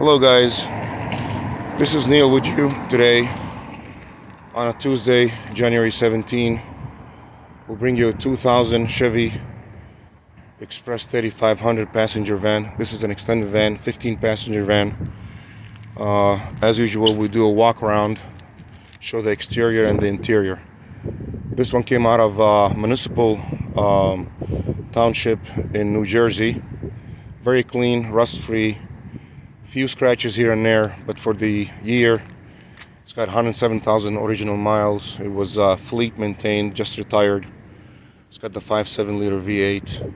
Hello guys, this is Neil with you today on a Tuesday, January 17. We'll bring you a 2000 Chevy Express 3500 passenger van. This is an extended van, 15-passenger van. As usual, we do a walk around, show the exterior and the interior. This one came out of Municipal Township in New Jersey. Very clean, rust-free. Few scratches here and there, but for the year, it's got 107,000 original miles. It was fleet maintained, just retired. It's got the 5.7 liter V8,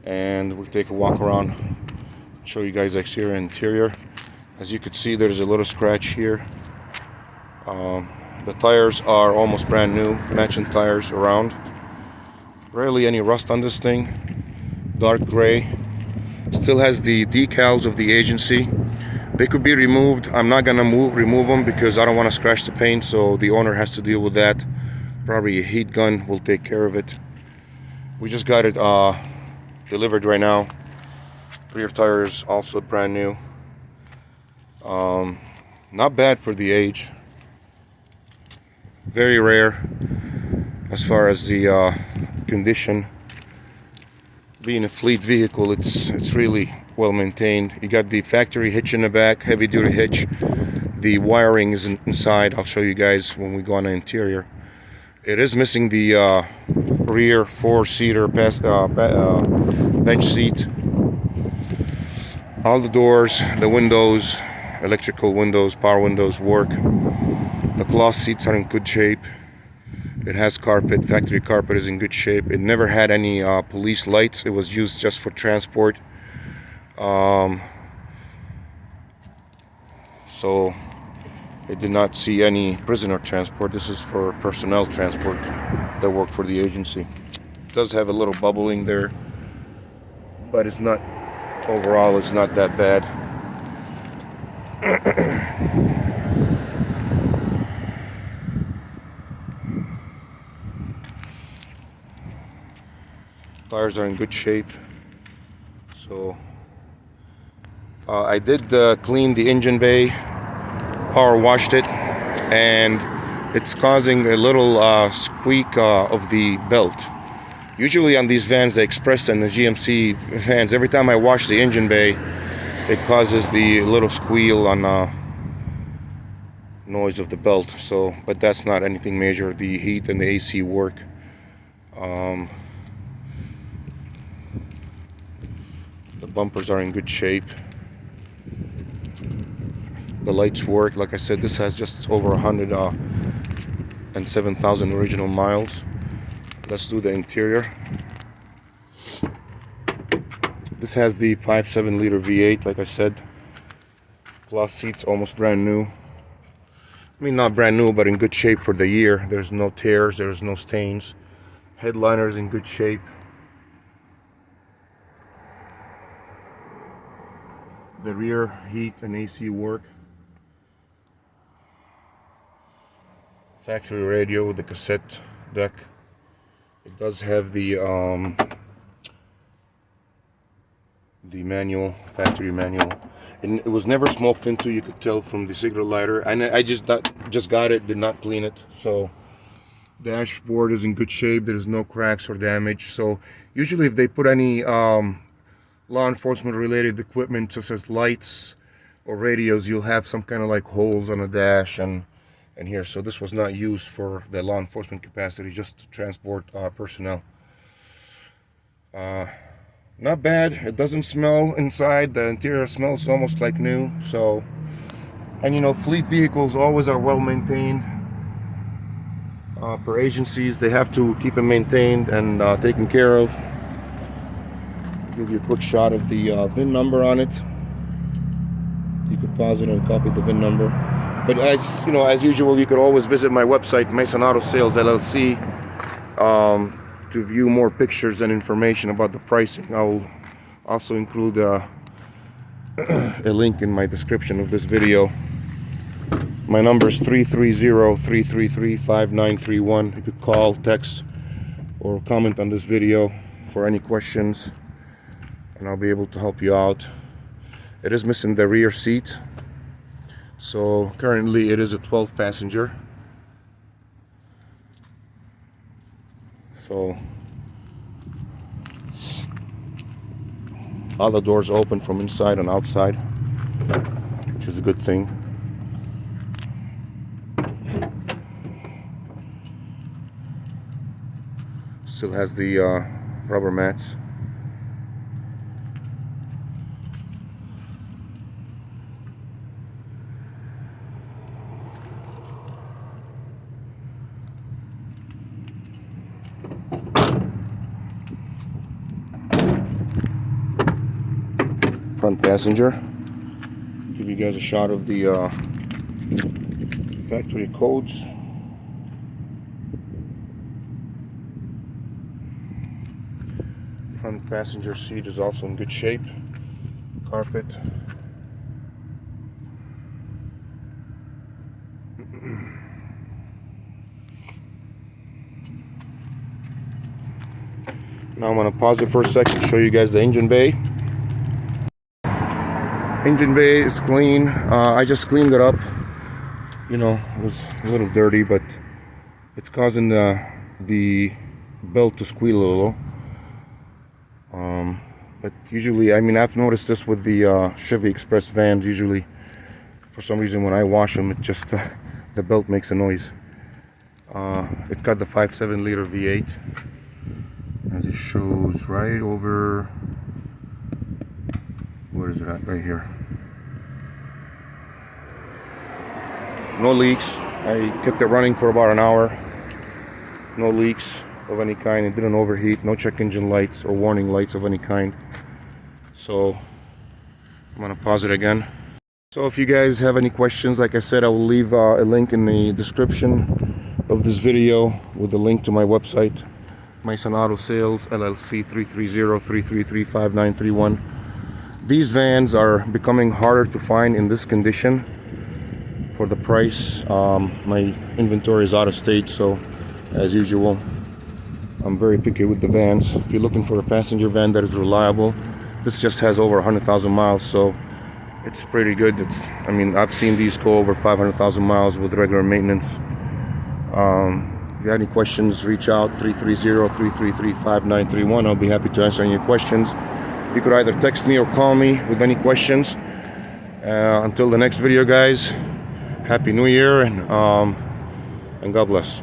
and we'll take a walk around, show you guys exterior and interior. As you can see, there's a little scratch here. The tires are almost brand new, matching tires around. Rarely any rust on this thing. Dark gray. Still has the decals of the agency. They could be removed. I'm not gonna remove them because I don't want to scratch the paint, so the owner has to deal with that. Probably a heat gun will take care of it. We just got it delivered right now. Rear tires also brand new. Not bad for the age. Very rare as far as the condition. Being a fleet vehicle, it's really well maintained. You got the factory hitch in the back, heavy duty hitch. The wiring is inside. I'll show you guys when we go on the interior. It is missing the rear four-seater bench seat. All the doors, the windows, electrical windows, power windows work. The cloth seats are in good shape. It has carpet. Factory carpet is in good shape. It never had any police lights. It was used just for transport. So it did not see any prisoner transport. This is for personnel transport that work for the agency. It does have a little bubbling there, but it's not, overall it's not that bad. Tires are in good shape. So I did clean the engine bay, power washed it, and it's causing a little squeak of the belt. Usually on these vans, the Express and the GMC vans, every time I wash the engine bay, it causes the little squeal on noise of the belt. So, but that's not anything major. The heat and the AC work. The bumpers are in good shape. The lights work. Like I said, this has just over 107,000 original miles. Let's do the interior. This has the 5.7 liter V8, like I said. Cloth seats, almost brand new. I mean, not brand new, but in good shape for the year. There's no tears, there's no stains. Headliner's in good shape. The rear heat and AC work. Factory radio with the cassette deck. It does have the manual, factory manual, and it was never smoked into. You could tell from the cigarette lighter. And I just got it, did not clean it. So dashboard is in good shape. There's no cracks or damage. So usually, if they put any law enforcement related equipment such as lights or radios, you'll have some kind of like holes on the dash and here. So this was not used for the law enforcement capacity, just to transport personnel. Not bad. It doesn't smell inside. The interior smells almost like new. So, and you know, fleet vehicles always are well maintained. Per agencies, they have to keep them maintained and taken care of. Give you a quick shot of the VIN number on it. You could pause it and copy the VIN number. But as you know, as usual, you could always visit my website, Maysan Auto Sales LLC, to view more pictures and information about the pricing. I'll also include a link in my description of this video. My number is 330-333-5931. You could call, text, or comment on this video for any questions, and I'll be able to help you out. It is missing the rear seat. So currently it is a 12 passenger. So all the doors open from inside and outside, which is a good thing. Still has the rubber mats. Front passenger. Give you guys a shot of the factory codes. Front passenger seat is also in good shape. Carpet. Now I'm going to pause it for a second to show you guys the engine bay. Engine bay is clean. I just cleaned it up. You know, it was a little dirty, but it's causing the belt to squeal a little. But usually, I mean, I've noticed this with the Chevy Express vans. Usually, for some reason, when I wash them, it just the belt makes a noise. It's got the 5.7 liter V8, as it shows right over. Where is it at? Right here. No leaks. I kept it running for about an hour. No leaks of any kind. It didn't overheat. No check engine lights or warning lights of any kind. So I'm gonna pause it again. So if you guys have any questions, like I said, I will leave a link in the description of this video with the link to my website, Maysan Auto Sales LLC, 330-333-5931. These vans are becoming harder to find in this condition for the price. My inventory is out of state, so as usual, I'm very picky with the vans. If you're looking for a passenger van that is reliable, this just has over 100,000 miles, so it's pretty good. I mean, I've seen these go over 500,000 miles with regular maintenance. If you have any questions, reach out, 330-333-5931. I'll be happy to answer any questions. You could either text me or call me with any questions. Until the next video, guys, Happy New Year, and God bless.